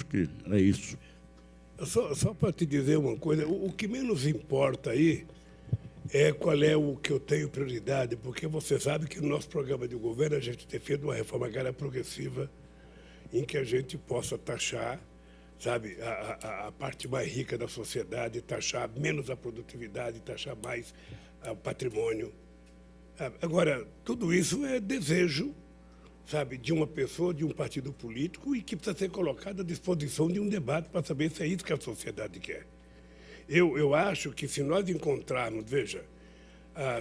que é isso. Só para te dizer uma coisa, o que menos importa aí é qual é o que eu tenho prioridade, porque você sabe que no nosso programa de governo a gente tem feito uma reforma agrária progressiva em que a gente possa taxar, sabe, a parte mais rica da sociedade, taxar menos a produtividade, taxar mais o patrimônio. Agora, tudo isso é desejo, sabe, de uma pessoa, de um partido político e que precisa ser colocado à disposição de um debate para saber se é isso que a sociedade quer. Eu acho que se nós encontrarmos, veja,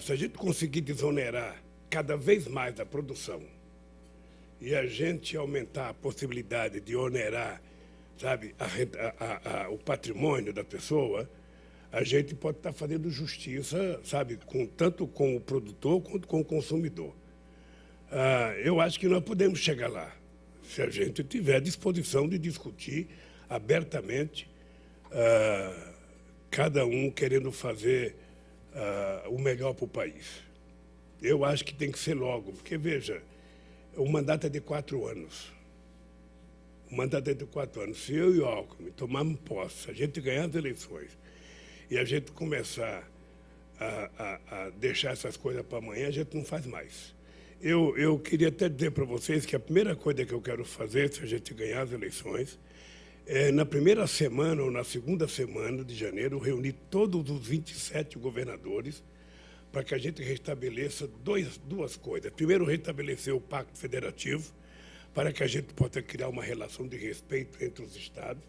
se a gente conseguir desonerar cada vez mais a produção e a gente aumentar a possibilidade de onerar, sabe, o patrimônio da pessoa, a gente pode estar fazendo justiça, sabe, tanto com o produtor quanto com o consumidor. Eu acho que nós podemos chegar lá, se a gente tiver disposição de discutir abertamente, cada um querendo fazer o melhor para o país. Eu acho que tem que ser logo, porque, veja, o mandato é de 4 anos. O mandato é de 4 anos. Se eu e o Alckmin tomarmos posse, se a gente ganhar as eleições e a gente começar a deixar essas coisas para amanhã, a gente não faz mais. Eu queria até dizer para vocês que a primeira coisa que eu quero fazer, se a gente ganhar as eleições, é, na primeira semana ou na segunda semana de janeiro, reunir todos os 27 governadores para que a gente restabeleça duas coisas. Primeiro, restabelecer o Pacto Federativo, para que a gente possa criar uma relação de respeito entre os estados.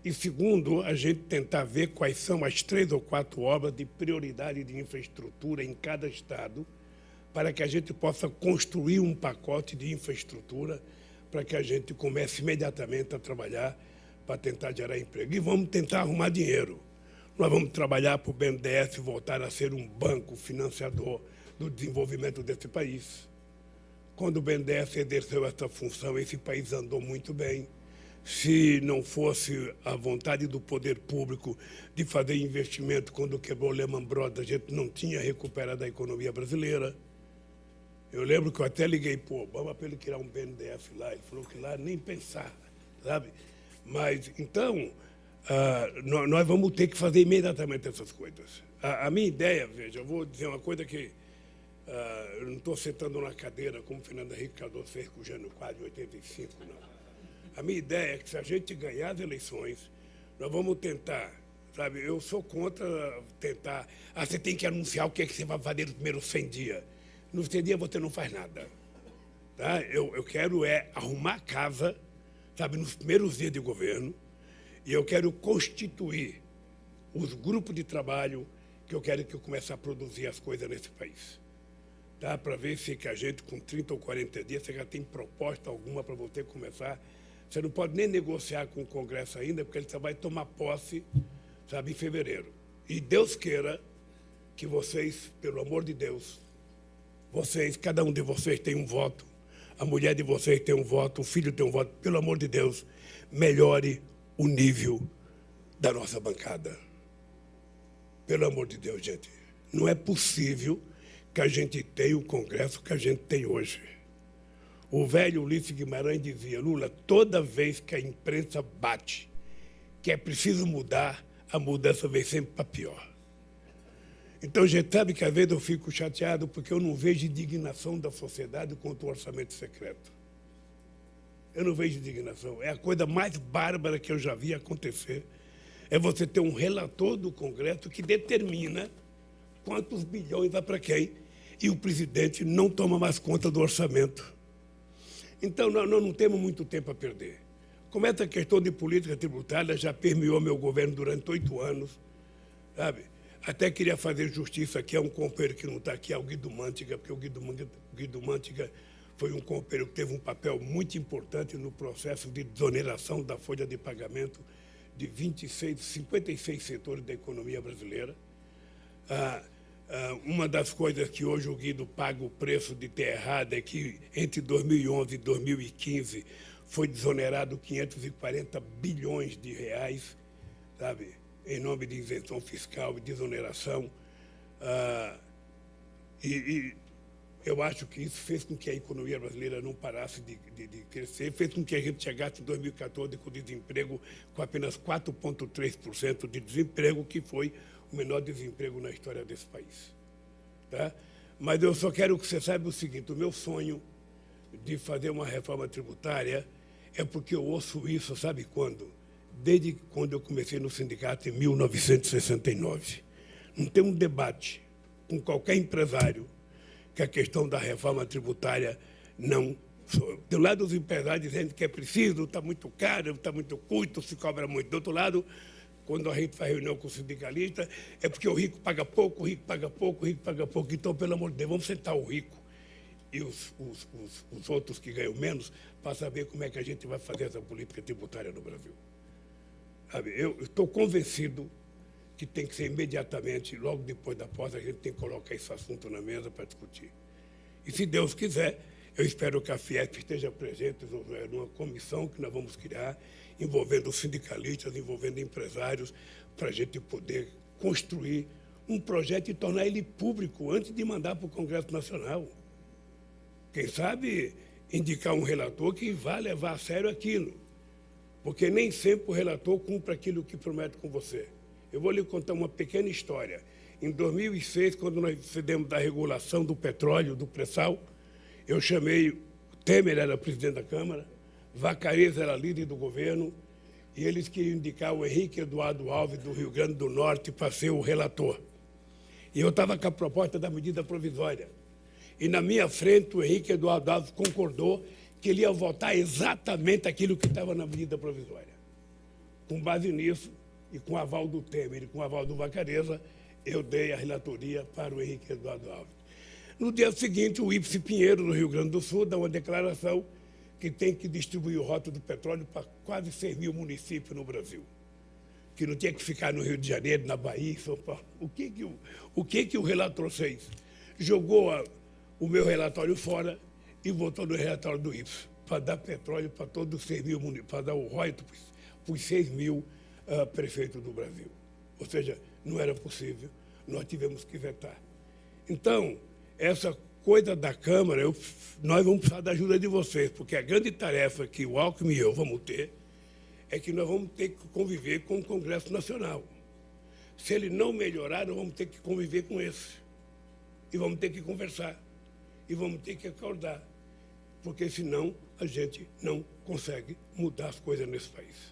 E segundo, a gente tentar ver quais são as 3 ou 4 obras de prioridade de infraestrutura em cada estado, para que a gente possa construir um pacote de infraestrutura para que a gente comece imediatamente a trabalhar para tentar gerar emprego. E vamos tentar arrumar dinheiro. Nós vamos trabalhar para o BNDES voltar a ser um banco financiador do desenvolvimento desse país. Quando o BNDES exerceu essa função, esse país andou muito bem. Se não fosse a vontade do poder público de fazer investimento quando quebrou o Lehman Brothers, a gente não tinha recuperado a economia brasileira. Eu lembro que eu até liguei para o Obama para ele criar um BNDES lá. Ele falou que lá nem pensar, sabe? Mas, então, nós vamos ter que fazer imediatamente essas coisas. A minha ideia, veja, eu vou dizer uma coisa que eu não estou sentando na cadeira como Fernando Henrique Cardoso fez com o Jânio Quadros em 85, não. A minha ideia é que se a gente ganhar as eleições, nós vamos tentar, sabe, eu sou contra tentar, você tem que anunciar o que é que você vai fazer nos primeiros 100 dias. Nos 100 dias você não faz nada. Tá? Eu quero arrumar a casa, sabe, nos primeiros dias de governo, e eu quero constituir os grupos de trabalho que eu quero que eu comece a produzir as coisas nesse país. Tá? Para ver se que a gente, com 30 ou 40 dias, você já tem proposta alguma para você começar. Você não pode nem negociar com o Congresso ainda, porque ele só vai tomar posse, sabe, em fevereiro. E Deus queira que vocês, pelo amor de Deus, cada um de vocês tem um voto, a mulher de vocês tem um voto, o filho tem um voto, pelo amor de Deus, melhore o nível da nossa bancada. Pelo amor de Deus, gente. Não é possível que a gente tenha o Congresso que a gente tem hoje. O velho Ulisses Guimarães dizia, Lula, toda vez que a imprensa bate que é preciso mudar, a mudança vem sempre para pior. Então, gente, sabe que às vezes eu fico chateado porque eu não vejo indignação da sociedade contra o orçamento secreto. Eu não vejo indignação. É a coisa mais bárbara que eu já vi acontecer. É você ter um relator do Congresso que determina quantos bilhões vai para quem e o presidente não toma mais conta do orçamento. Então, nós não temos muito tempo a perder. Como essa questão de política tributária já permeou meu governo durante 8 anos, sabe? Até queria fazer justiça aqui a um companheiro que não está aqui, ao Guido Mantega, porque o Guido Mantega foi um companheiro que teve um papel muito importante no processo de desoneração da folha de pagamento de 56 setores da economia brasileira. Uma das coisas que hoje o Guido paga o preço de ter errado é que entre 2011 e 2015 foi desonerado 540 bilhões de reais, sabe, em nome de isenção fiscal e desoneração. Eu acho que isso fez com que a economia brasileira não parasse de crescer, fez com que a gente chegasse em 2014 com desemprego com apenas 4,3% de desemprego, que foi o menor desemprego na história desse país. Tá? Mas eu só quero que você saiba o seguinte: o meu sonho de fazer uma reforma tributária é porque eu ouço isso, sabe quando? Desde quando eu comecei no sindicato em 1969. Não tem um debate com qualquer empresário que a questão da reforma tributária não... Do lado dos empresários dizendo que é preciso, está muito caro, está muito custo, se cobra muito. Do outro lado, quando a gente faz reunião com o sindicalista, é porque o rico paga pouco, o rico paga pouco, o rico paga pouco. Então, pelo amor de Deus, vamos sentar o rico e os outros que ganham menos para saber como é que a gente vai fazer essa política tributária no Brasil. Sabe, eu estou convencido que tem que ser imediatamente, logo depois da posse, a gente tem que colocar esse assunto na mesa para discutir. E, se Deus quiser, eu espero que a Fiesp esteja presente numa comissão que nós vamos criar, envolvendo os sindicalistas, envolvendo empresários, para a gente poder construir um projeto e tornar ele público antes de mandar para o Congresso Nacional. Quem sabe indicar um relator que vá levar a sério aquilo, porque nem sempre o relator cumpre aquilo que promete com você. Eu vou lhe contar uma pequena história. Em 2006, quando nós fizemos da regulação do petróleo, do pré-sal, eu chamei, Temer era presidente da Câmara, Vacarez era líder do governo, e eles queriam indicar o Henrique Eduardo Alves, do Rio Grande do Norte, para ser o relator. E eu estava com a proposta da medida provisória. E na minha frente, o Henrique Eduardo Alves concordou que ele ia votar exatamente aquilo que estava na medida provisória. Com base nisso, e com o aval do Temer e com o aval do Vacareza, eu dei a relatoria para o Henrique Eduardo Alves. No dia seguinte, o Ípice Pinheiro, do Rio Grande do Sul, dá uma declaração que tem que distribuir o rótulo do petróleo para quase 6 mil municípios no Brasil, que não tinha que ficar no Rio de Janeiro, na Bahia, em São Paulo. O que o relator fez? Jogou o meu relatório fora e votou no relatório do Ípice, para dar petróleo para todos os 6 mil municípios, para dar o rótulo para os 6 mil prefeitos do Brasil. Ou seja, não era possível, nós tivemos que vetar. Então, essa coisa da Câmara, nós vamos precisar da ajuda de vocês, porque a grande tarefa que o Alckmin e eu vamos ter é que nós vamos ter que conviver com o Congresso Nacional. Se ele não melhorar, nós vamos ter que conviver com esse. E vamos ter que conversar. E vamos ter que acordar. Porque senão a gente não consegue mudar as coisas nesse país.